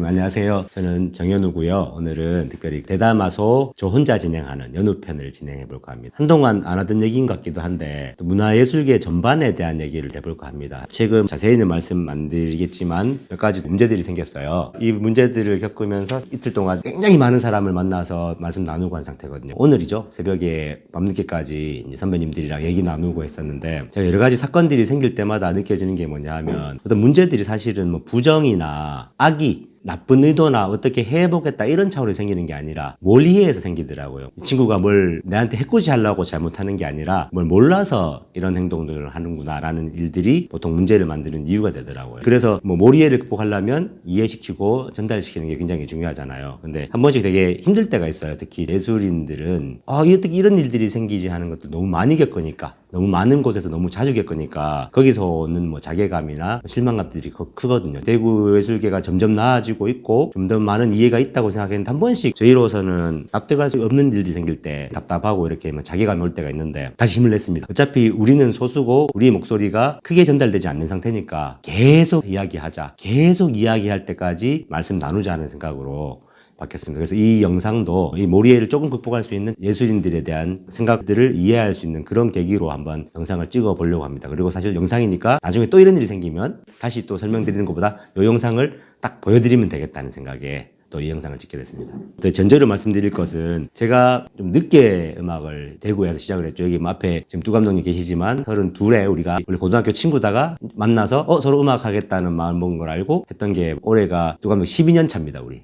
여러분 안녕하세요. 저는 정현우고요. 오늘은 특별히 대담하소 저 혼자 진행하는 연우편을 진행해 볼까 합니다. 한동안 안 하던 얘기인 것 같기도 한데 또 문화예술계 전반에 대한 얘기를 해볼까 합니다. 최근 자세히는 말씀 안 드리겠지만 몇 가지 문제들이 생겼어요. 이 문제들을 겪으면서 이틀 동안 굉장히 많은 사람을 만나서 말씀 나누고 한 상태거든요. 오늘이죠. 새벽에 밤늦게까지 이제 선배님들이랑 얘기 나누고 했었는데 제가 여러 가지 사건들이 생길 때마다 느껴지는 게 뭐냐 하면 어떤 문제들이 사실은 뭐 부정이나 악의 나쁜 의도나 어떻게 해보겠다 이런 차원이 생기는 게 아니라 뭘 이해해서 생기더라고요. 이 친구가 뭘 내한테 해코지 하려고 잘못하는 게 아니라 뭘 몰라서 이런 행동들을 하는구나 라는 일들이 보통 문제를 만드는 이유가 되더라고요. 그래서 뭐 몰이해를 극복하려면 이해시키고 전달시키는 게 굉장히 중요하잖아요. 근데 한 번씩 되게 힘들 때가 있어요. 특히 예술인들은 어떻게 이런 일들이 생기지 하는 것들 너무 많이 겪으니까, 너무 많은 곳에서 너무 자주 겪으니까 거기서 오는 뭐 자괴감이나 실망감들이 크거든요. 대구 예술계가 점점 나아지고 있고 좀 더 많은 이해가 있다고 생각했는데 한 번씩 저희로서는 납득할 수 없는 일들이 생길 때 답답하고 이렇게 뭐 자괴감이 올 때가 있는데 다시 힘을 냈습니다. 어차피 우리는 소수고 우리의 목소리가 크게 전달되지 않는 상태니까 계속 이야기하자, 계속 이야기할 때까지 말씀 나누자 하는 생각으로 바뀌었습니다. 그래서 이 영상도 이 몰이해를 조금 극복할 수 있는 예술인들에 대한 생각들을 이해할 수 있는 그런 계기로 한번 영상을 찍어 보려고 합니다. 그리고 사실 영상이니까 나중에 또 이런 일이 생기면 다시 또 설명드리는 것보다 이 영상을 딱 보여드리면 되겠다는 생각에 또 이 영상을 찍게 됐습니다. 또 전제로 말씀드릴 것은 제가 좀 늦게 음악을 대구에서 시작을 했죠. 여기 앞에 지금 두 감독님 계시지만 32에 우리가 원래 고등학교 친구다가 만나서 서로 음악 하겠다는 마음 먹은 걸 알고 했던 게 올해가 두 감독 12년 차입니다. 우리.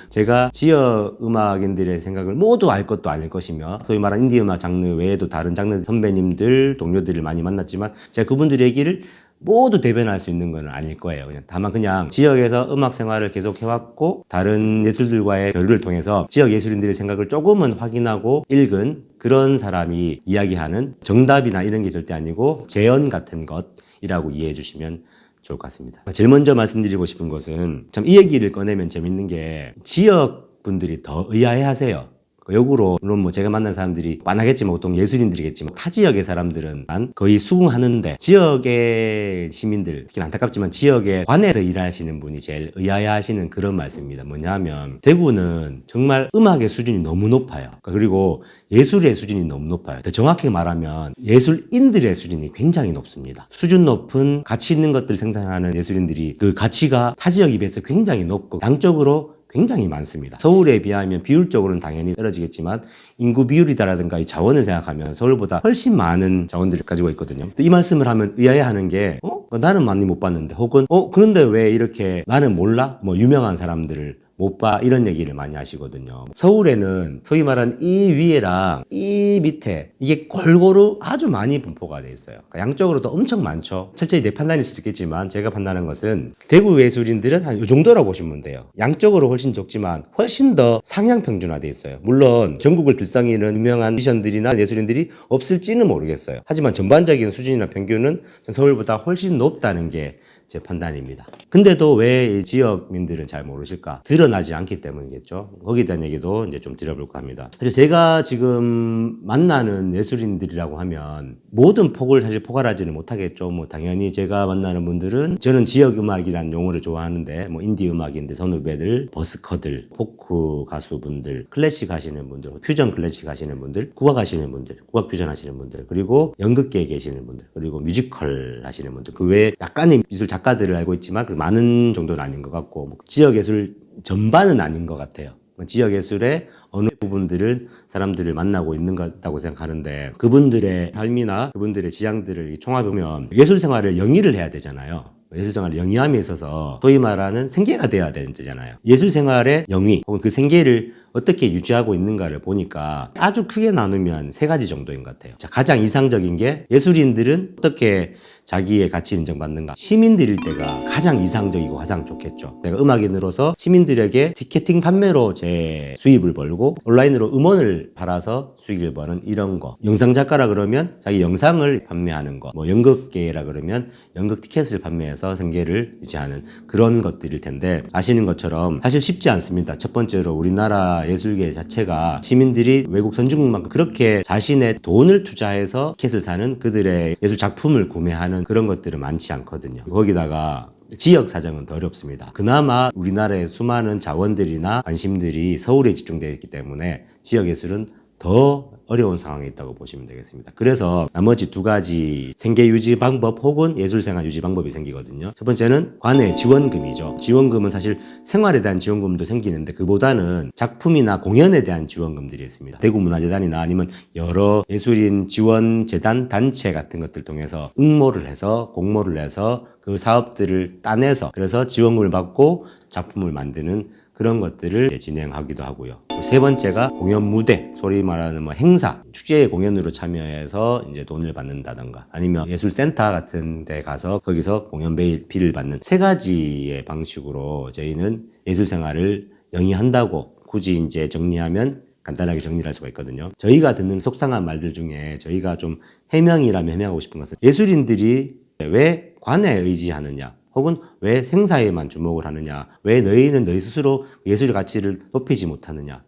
제가 지역 음악인들의 생각을 모두 알 것도 아닐 것이며 소위 말하는 인디 음악 장르 외에도 다른 장르 선배님들, 동료들을 많이 만났지만 제가 그분들의 얘기를 모두 대변할 수 있는 건 아닐 거예요. 다만 그냥 지역에서 음악 생활을 계속 해왔고 다른 예술들과의 교류를 통해서 지역 예술인들의 생각을 조금은 확인하고 읽은 그런 사람이 이야기하는 정답이나 이런 게 절대 아니고 재현 같은 것이라고 이해해 주시면 좋을 것 같습니다. 제일 먼저 말씀드리고 싶은 것은 참 이 얘기를 꺼내면 재밌는 게 지역 분들이 더 의아해 하세요. 역으로 물론 뭐 제가 만난 사람들이 많아겠지만 보통 예술인들이겠지만 타 지역의 사람들은 거의 수긍하는데 지역의 시민들, 특히 안타깝지만 지역에 관에서 일하시는 분이 제일 의아해 하시는 그런 말씀입니다. 뭐냐 하면 대구는 정말 음악의 수준이 너무 높아요. 그리고 예술의 수준이 너무 높아요. 더 정확히 말하면 예술인들의 수준이 굉장히 높습니다. 수준 높은 가치 있는 것들을 생산하는 예술인들이 그 가치가 타 지역에 비해서 굉장히 높고 양적으로 굉장히 많습니다. 서울에 비하면 비율적으로는 당연히 떨어지겠지만 인구 비율이다라든가 이 자원을 생각하면 서울보다 훨씬 많은 자원들을 가지고 있거든요. 이 말씀을 하면 의아해하는 게 나는 많이 못 봤는데 혹은 그런데 왜 이렇게 나는 몰라? 뭐 유명한 사람들을 못 봐 이런 얘기를 많이 하시거든요. 서울에는 소위 말하는 이 위에랑 이 밑에 이게 골고루 아주 많이 분포가 돼 있어요. 그러니까 양적으로도 엄청 많죠. 철저히 내 판단일 수도 있겠지만 제가 판단한 것은 대구 예술인들은 한 이 정도라고 보시면 돼요. 양적으로 훨씬 적지만 훨씬 더 상향 평준화돼 있어요. 물론 전국을 들썩이는 유명한 뮤지션들이나 예술인들이 없을지는 모르겠어요. 하지만 전반적인 수준이나 평균은 서울보다 훨씬 높다는 게 제 판단입니다. 근데도 왜 지역민들은 잘 모르실까? 드러나지 않기 때문이겠죠. 거기에 대한 얘기도 이제 좀 드려볼까 합니다. 사실 제가 지금 만나는 예술인들이라고 하면 모든 폭을 사실 포괄하지는 못하겠죠. 뭐 당연히 제가 만나는 분들은 저는 지역 음악이라는 용어를 좋아하는데 뭐 인디 음악인들, 선후배들, 버스커들, 포크 가수분들, 클래식 하시는 분들, 퓨전 클래식 하시는 분들, 국악 하시는 분들, 국악 퓨전 하시는 분들, 그리고 연극계에 계시는 분들, 그리고 뮤지컬 하시는 분들, 그 외에 약간의 미술 작가들을 알고 있지만 그 많은 정도는 아닌 것 같고 뭐 지역 예술 전반은 아닌 것 같아요. 지역 예술의 어느 부분들은 사람들을 만나고 있는 것 같다고 생각하는데 그분들의 삶이나 그분들의 지향들을 총합해보면 예술 생활을 영위를 해야 되잖아요. 예술 생활을 영위함에 있어서 소위 말하는 생계가 돼야 되잖아요. 예술 생활의 영위 혹은 그 생계를 어떻게 유지하고 있는가를 보니까 아주 크게 나누면 세 가지 정도인 것 같아요. 자, 가장 이상적인 게 예술인들은 어떻게 자기의 가치 인정받는가. 시민들일 때가 가장 이상적이고 가장 좋겠죠. 내가 음악인으로서 시민들에게 티켓팅 판매로 제 수입을 벌고 온라인으로 음원을 팔아서 수익을 버는 이런 거. 영상 작가라 그러면 자기 영상을 판매하는 거. 뭐 연극계라 그러면 연극 티켓을 판매해서 생계를 유지하는 그런 것들일 텐데 아시는 것처럼 사실 쉽지 않습니다. 첫 번째로 우리나라 예술계 자체가 시민들이 외국 선진국만큼 그렇게 자신의 돈을 투자해서 티켓을 사는 그들의 예술 작품을 구매하는 그런 것들은 많지 않거든요. 거기다가 지역 사정은 더 어렵습니다. 그나마 우리나라의 수많은 자원들이나 관심들이 서울에 집중되어 있기 때문에 지역 예술은 더 어려운 상황에 있다고 보시면 되겠습니다. 그래서 나머지 두 가지 생계 유지 방법 혹은 예술생활 유지 방법이 생기거든요. 첫 번째는 관내 지원금이죠. 지원금은 사실 생활에 대한 지원금도 생기는데 그보다는 작품이나 공연에 대한 지원금들이 있습니다. 대구문화재단이나 아니면 여러 예술인 지원재단 단체 같은 것들 통해서 응모를 해서 공모를 해서 그 사업들을 따내서 그래서 지원금을 받고 작품을 만드는 그런 것들을 진행하기도 하고요. 세 번째가 공연 무대, 소위 말하는 뭐 행사, 축제의 공연으로 참여해서 이제 돈을 받는다던가 아니면 예술센터 같은 데 가서 거기서 공연비를 받는 세 가지의 방식으로 저희는 예술 생활을 영위한다고 굳이 이제 정리하면 간단하게 정리를 할 수가 있거든요. 저희가 듣는 속상한 말들 중에 저희가 좀 해명이라면 해명하고 싶은 것은 예술인들이 왜 관에 의지하느냐 혹은 왜 생사에만 주목을 하느냐 왜 너희는 너희 스스로 예술의 가치를 높이지 못하느냐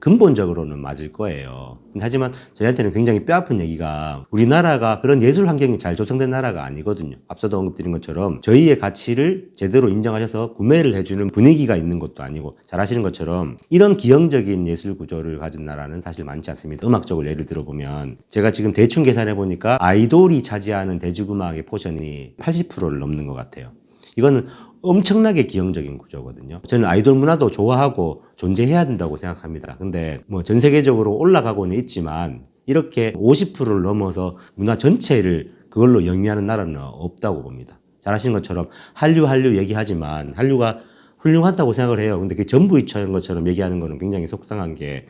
근본적으로는 맞을 거예요. 하지만 저희한테는 굉장히 뼈아픈 얘기가 우리나라가 그런 예술 환경이 잘 조성된 나라가 아니거든요. 앞서도 언급드린 것처럼 저희의 가치를 제대로 인정하셔서 구매를 해주는 분위기가 있는 것도 아니고 잘 아시는 것처럼 이런 기형적인 예술 구조를 가진 나라는 사실 많지 않습니다. 음악적으로 예를 들어보면 제가 지금 대충 계산해 보니까 아이돌이 차지하는 대중음악의 포션이 80%를 넘는 것 같아요. 이거는 엄청나게 기형적인 구조거든요. 저는 아이돌 문화도 좋아하고 존재해야 된다고 생각합니다. 근데 뭐 전 세계적으로 올라가고는 있지만 이렇게 50%를 넘어서 문화 전체를 그걸로 영위하는 나라는 없다고 봅니다. 잘 아시는 것처럼 한류 얘기하지만 한류가 훌륭하다고 생각을 해요. 근데 그게 전부 이처럼 것처럼 얘기하는 거는 굉장히 속상한 게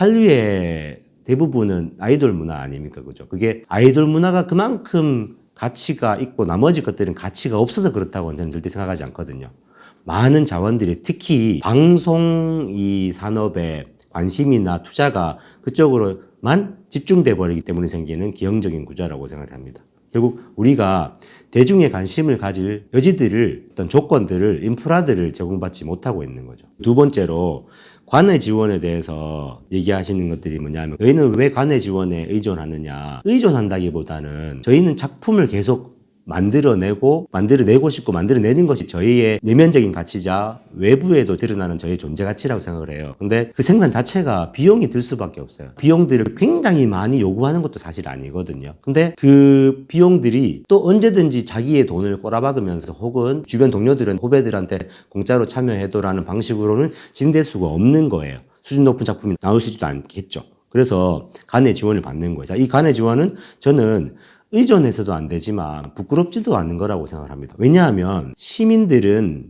한류의 대부분은 아이돌 문화 아닙니까? 그죠? 그게 아이돌 문화가 그만큼 가치가 있고 나머지 것들은 가치가 없어서 그렇다고 저는 절대 생각하지 않거든요. 많은 자원들이 특히 방송 이 산업에 관심이나 투자가 그쪽으로만 집중돼 버리기 때문에 생기는 기형적인 구조라고 생각을 합니다. 결국 우리가 대중의 관심을 가질 여지들을 어떤 조건들을 인프라들을 제공받지 못하고 있는 거죠. 두 번째로 관내 지원에 대해서 얘기하시는 것들이 뭐냐면 저희는 왜 관내 지원에 의존하느냐 의존한다기보다는 저희는 작품을 계속 만들어내고 싶고 만들어내는 것이 저희의 내면적인 가치자 외부에도 드러나는 저희의 존재 가치라고 생각을 해요. 근데 그 생산 자체가 비용이 들 수밖에 없어요. 비용들을 굉장히 많이 요구하는 것도 사실 아니거든요. 근데 그 비용들이 또 언제든지 자기의 돈을 꼬라박으면서 혹은 주변 동료들은 후배들한테 공짜로 참여해도라는 방식으로는 진행될 수가 없는 거예요. 수준 높은 작품이 나오시지도 않겠죠. 그래서 관내 지원을 받는 거예요. 자, 이 관내 지원은 저는 의존해서도 안 되지만 부끄럽지도 않은 거라고 생각합니다. 왜냐하면 시민들은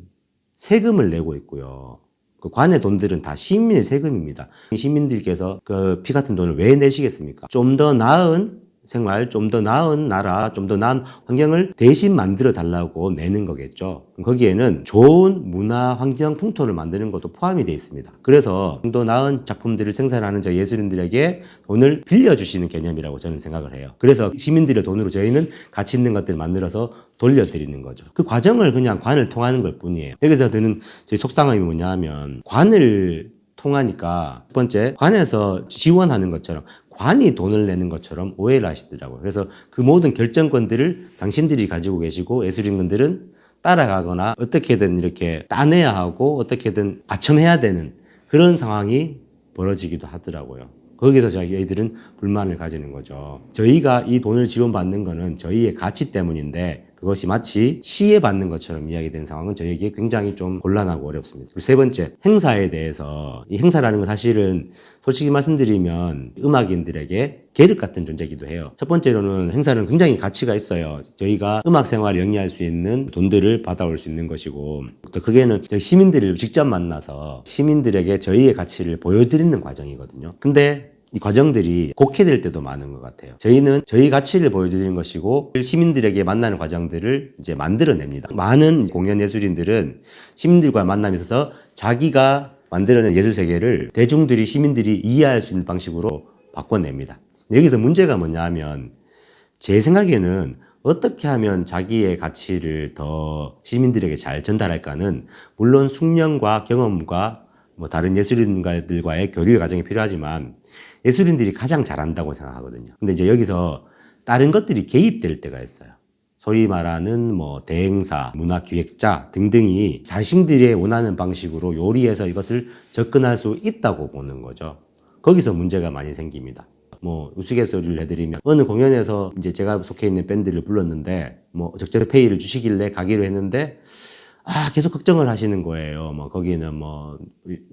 세금을 내고 있고요. 그 관의 돈들은 다 시민의 세금입니다. 시민들께서 그 피 같은 돈을 왜 내시겠습니까? 좀 더 나은 생활, 좀 더 나은 나라, 좀 더 나은 환경을 대신 만들어 달라고 내는 거겠죠. 거기에는 좋은 문화 환경 풍토를 만드는 것도 포함이 되어 있습니다. 그래서 좀 더 나은 작품들을 생산하는 저희 예술인들에게 돈을 빌려주시는 개념이라고 저는 생각을 해요. 그래서 시민들의 돈으로 저희는 가치 있는 것들을 만들어서 돌려드리는 거죠. 그 과정을 그냥 관을 통하는 것 뿐이에요. 여기서 드는 제 속상함이 뭐냐 하면 관을 통하니까 첫 번째 관에서 지원하는 것처럼 관이 돈을 내는 것처럼 오해를 하시더라고요. 그래서 그 모든 결정권들을 당신들이 가지고 계시고 예술인분들은 따라가거나 어떻게든 이렇게 따내야 하고 어떻게든 아첨해야 되는 그런 상황이 벌어지기도 하더라고요. 거기서 저희들은 불만을 가지는 거죠. 저희가 이 돈을 지원받는 거는 저희의 가치 때문인데 그것이 마치 시에 받는 것처럼 이야기된 상황은 저희에게 굉장히 좀 곤란하고 어렵습니다. 그리고 세 번째, 행사에 대해서 이 행사라는 건 사실은 솔직히 말씀드리면 음악인들에게 계륵 같은 존재이기도 해요. 첫 번째로는 행사는 굉장히 가치가 있어요. 저희가 음악 생활을 영위할 수 있는 돈들을 받아올 수 있는 것이고 또 그게는 저희 시민들을 직접 만나서 시민들에게 저희의 가치를 보여드리는 과정이거든요. 근데 이 과정들이 곡해될 때도 많은 것 같아요. 저희는 저희 가치를 보여드리는 것이고 시민들에게 만나는 과정들을 이제 만들어냅니다. 많은 공연 예술인들은 시민들과 만남에 있어서 자기가 만들어낸 예술 세계를 대중들이 시민들이 이해할 수 있는 방식으로 바꿔냅니다. 여기서 문제가 뭐냐 하면 제 생각에는 어떻게 하면 자기의 가치를 더 시민들에게 잘 전달할까는 물론 숙련과 경험과 뭐 다른 예술인들과의 교류의 과정이 필요하지만 예술인들이 가장 잘한다고 생각하거든요. 근데 이제 여기서 다른 것들이 개입될 때가 있어요. 소위 말하는 뭐 대행사, 문화기획자 등등이 자신들이 원하는 방식으로 요리해서 이것을 접근할 수 있다고 보는 거죠. 거기서 문제가 많이 생깁니다. 뭐 우스갯소리를 해드리면 어느 공연에서 이제 제가 속해 있는 밴드를 불렀는데 뭐 적절히 페이를 주시길래 가기로 했는데 계속 걱정을 하시는 거예요. 뭐 거기는 뭐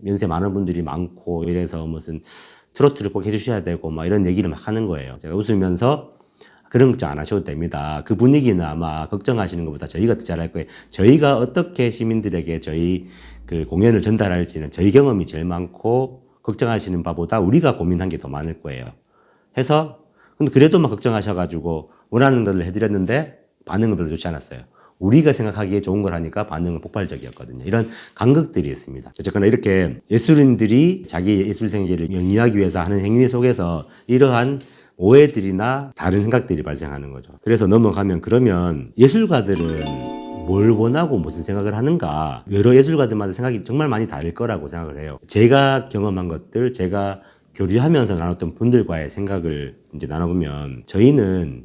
연세 많은 분들이 많고 이래서 무슨 트로트를 꼭 해주셔야 되고 막 이런 얘기를 막 하는 거예요. 제가 웃으면서 그런 걱정 안 하셔도 됩니다. 그 분위기는 아마 걱정하시는 것보다 저희가 더 잘할 거예요. 저희가 어떻게 시민들에게 저희 그 공연을 전달할지는 저희 경험이 제일 많고 걱정하시는 바보다 우리가 고민한 게 더 많을 거예요. 해서 근데 그래도 막 걱정하셔가지고 원하는 걸 해드렸는데 반응은 별로 좋지 않았어요. 우리가 생각하기에 좋은 걸 하니까 반응은 폭발적이었거든요. 이런 간극들이 있습니다. 어쨌거나 이렇게 예술인들이 자기 예술 생계를 영위하기 위해서 하는 행위 속에서 이러한 오해들이나 다른 생각들이 발생하는 거죠. 그래서 넘어가면 그러면 예술가들은 뭘 원하고 무슨 생각을 하는가, 여러 예술가들마다 생각이 정말 많이 다를 거라고 생각을 해요. 제가 경험한 것들, 제가 교류하면서 나눴던 분들과의 생각을 이제 나눠보면 저희는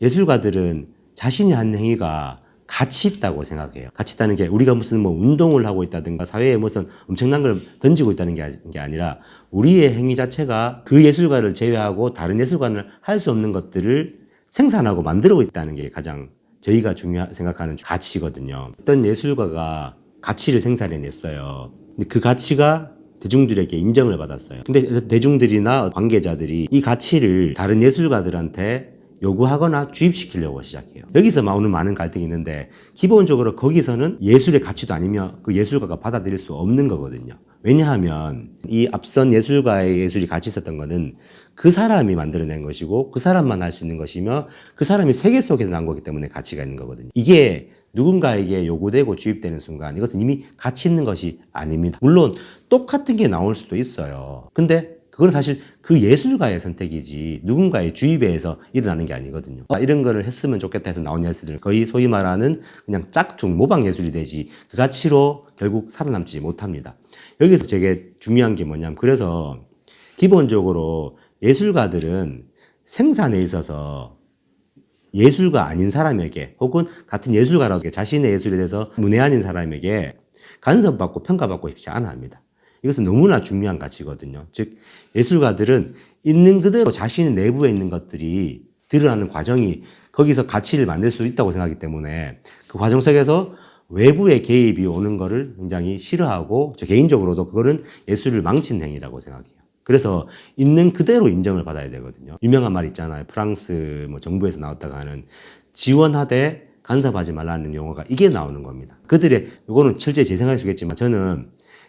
예술가들은 자신이 하는 행위가 가치 있다고 생각해요. 가치 있다는 게 우리가 무슨 뭐 운동을 하고 있다든가 사회에 무슨 엄청난 걸 던지고 있다는 게 아니라 우리의 행위 자체가 그 예술가를 제외하고 다른 예술가는 할 수 없는 것들을 생산하고 만들고 있다는 게 가장 저희가 생각하는 가치거든요. 어떤 예술가가 가치를 생산해냈어요. 근데 그 가치가 대중들에게 인정을 받았어요. 근데 대중들이나 관계자들이 이 가치를 다른 예술가들한테 요구하거나 주입시키려고 시작해요. 여기서 나오는 많은 갈등이 있는데 기본적으로 거기서는 예술의 가치도 아니며 그 예술가가 받아들일 수 없는 거거든요. 왜냐하면 이 앞선 예술가의 예술이 가치 있었던 거는 그 사람이 만들어낸 것이고 그 사람만 할 수 있는 것이며 그 사람이 세계 속에서 난 거기 때문에 가치가 있는 거거든요. 이게 누군가에게 요구되고 주입되는 순간 이것은 이미 가치 있는 것이 아닙니다. 물론 똑같은 게 나올 수도 있어요. 근데 그건 사실 그 예술가의 선택이지 누군가의 주입에 의해서 일어나는 게 아니거든요. 이런 거를 했으면 좋겠다 해서 나온 예술들은 거의 소위 말하는 그냥 짝퉁, 모방 예술이 되지 그 가치로 결국 살아남지 못합니다. 여기서 되게 중요한 게 뭐냐면 그래서 기본적으로 예술가들은 생산에 있어서 예술가 아닌 사람에게 혹은 같은 예술가라도 자신의 예술에 대해서 문외한인 사람에게 간섭받고 평가받고 싶지 않아 합니다. 이것은 너무나 중요한 가치거든요. 즉 예술가들은 있는 그대로 자신 내부에 있는 것들이 드러나는 과정이 거기서 가치를 만들 수 있다고 생각하기 때문에 그 과정 속에서 외부의 개입이 오는 거를 굉장히 싫어하고 저 개인적으로도 그거는 예술을 망치는 행위라고 생각해요. 그래서 있는 그대로 인정을 받아야 되거든요. 유명한 말 있잖아요. 프랑스 뭐 정부에서 나왔다가 하는 지원하되 간섭하지 말라는 용어가 이게 나오는 겁니다. 그들의 이거는 철저히 재생할 수 있겠지만 저는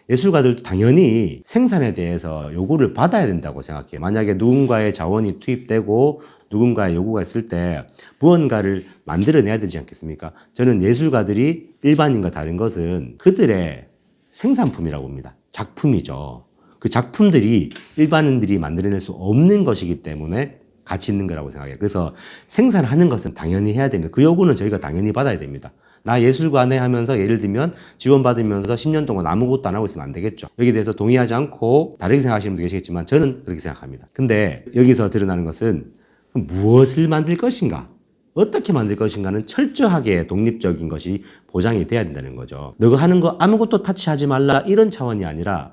예술가들도 당연히 생산에 대해서 요구를 받아야 된다고 생각해요. 만약에 누군가의 자원이 투입되고 누군가의 요구가 있을 때 무언가를 만들어내야 되지 않겠습니까? 저는 예술가들이 일반인과 다른 것은 그들의 생산품이라고 봅니다. 작품이죠. 그 작품들이 일반인들이 만들어낼 수 없는 것이기 때문에 가치 있는 거라고 생각해요. 그래서 생산하는 것은 당연히 해야 됩니다. 그 요구는 저희가 당연히 받아야 됩니다. 나 예술가네 하면서 예를 들면 지원받으면서 10년 동안 아무것도 안 하고 있으면 안 되겠죠. 여기에 대해서 동의하지 않고 다르게 생각하시는 분도 계시겠지만 저는 그렇게 생각합니다. 근데 여기서 드러나는 것은 무엇을 만들 것인가? 어떻게 만들 것인가는 철저하게 독립적인 것이 보장이 돼야 된다는 거죠. 너가 하는 거 아무것도 타치하지 말라 이런 차원이 아니라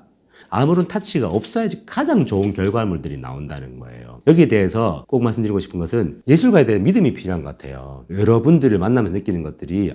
아무런 타치가 없어야지 가장 좋은 결과물들이 나온다는 거예요. 여기에 대해서 꼭 말씀드리고 싶은 것은 예술가에 대한 믿음이 필요한 것 같아요. 여러분들을 만나면서 느끼는 것들이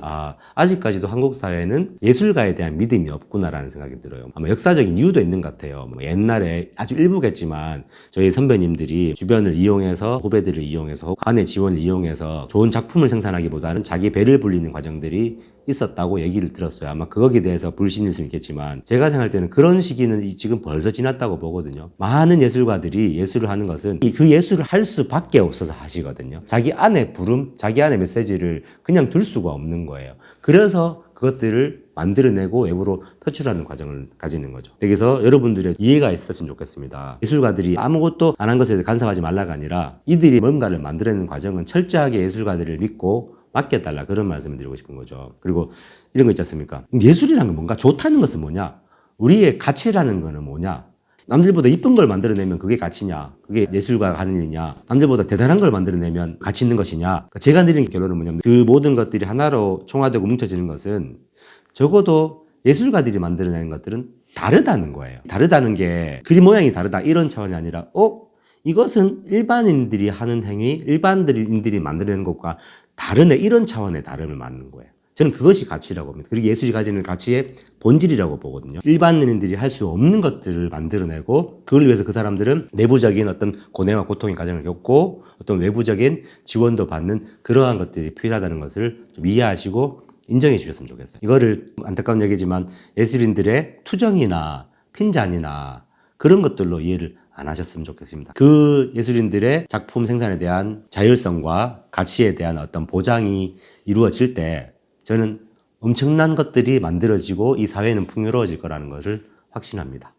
아직까지도 한국 사회는 예술가에 대한 믿음이 없구나라는 생각이 들어요. 아마 역사적인 이유도 있는 것 같아요. 뭐 옛날에 아주 일부겠지만 저희 선배님들이 주변을 이용해서 후배들을 이용해서 간의 지원을 이용해서 좋은 작품을 생산하기보다는 자기 배를 불리는 과정들이 있었다고 얘기를 들었어요. 아마 그거에 대해서 불신일 수 있겠지만 제가 생각할 때는 그런 시기는 지금 벌써 지났다고 보거든요. 많은 예술가들이 예술을 하는 것은 그 예술을 할 수밖에 없어서 하시거든요. 자기 안에 부름, 자기 안에 메시지를 그냥 둘 수가 없는 거예요. 그래서 그것들을 만들어내고 외부로 표출하는 과정을 가지는 거죠. 그래서 여러분들의 이해가 있었으면 좋겠습니다. 예술가들이 아무것도 안 한 것에 간섭하지 말라가 아니라 이들이 뭔가를 만들어내는 과정은 철저하게 예술가들을 믿고 맡겨달라 그런 말씀을 드리고 싶은 거죠. 그리고 이런 거 있지 않습니까? 예술이라는 건 뭔가 좋다는 것은 뭐냐? 우리의 가치라는 거는 뭐냐? 남들보다 이쁜 걸 만들어내면 그게 가치냐? 그게 예술가가 하는 일이냐? 남들보다 대단한 걸 만들어내면 가치 있는 것이냐? 그러니까 제가 내린 결론은 뭐냐면 그 모든 것들이 하나로 총화되고 뭉쳐지는 것은 적어도 예술가들이 만들어내는 것들은 다르다는 거예요. 다르다는 게 그림 모양이 다르다 이런 차원이 아니라 이것은 일반인들이 하는 행위, 일반인들이 만들어내는 것과 다르네 이런 차원의 다름을 맞는 거예요. 저는 그것이 가치라고 봅니다. 그리고 예술이 가지는 가치의 본질이라고 보거든요. 일반인들이 할 수 없는 것들을 만들어내고 그걸 위해서 그 사람들은 내부적인 어떤 고뇌와 고통의 과정을 겪고 어떤 외부적인 지원도 받는 그러한 것들이 필요하다는 것을 좀 이해하시고 인정해 주셨으면 좋겠어요. 이거를 안타까운 얘기지만 예술인들의 투정이나 핀잔이나 그런 것들로 이해를 안 하셨으면 좋겠습니다. 그 예술인들의 작품 생산에 대한 자율성과 가치에 대한 어떤 보장이 이루어질 때 저는 엄청난 것들이 만들어지고 이 사회는 풍요로워질 거라는 것을 확신합니다.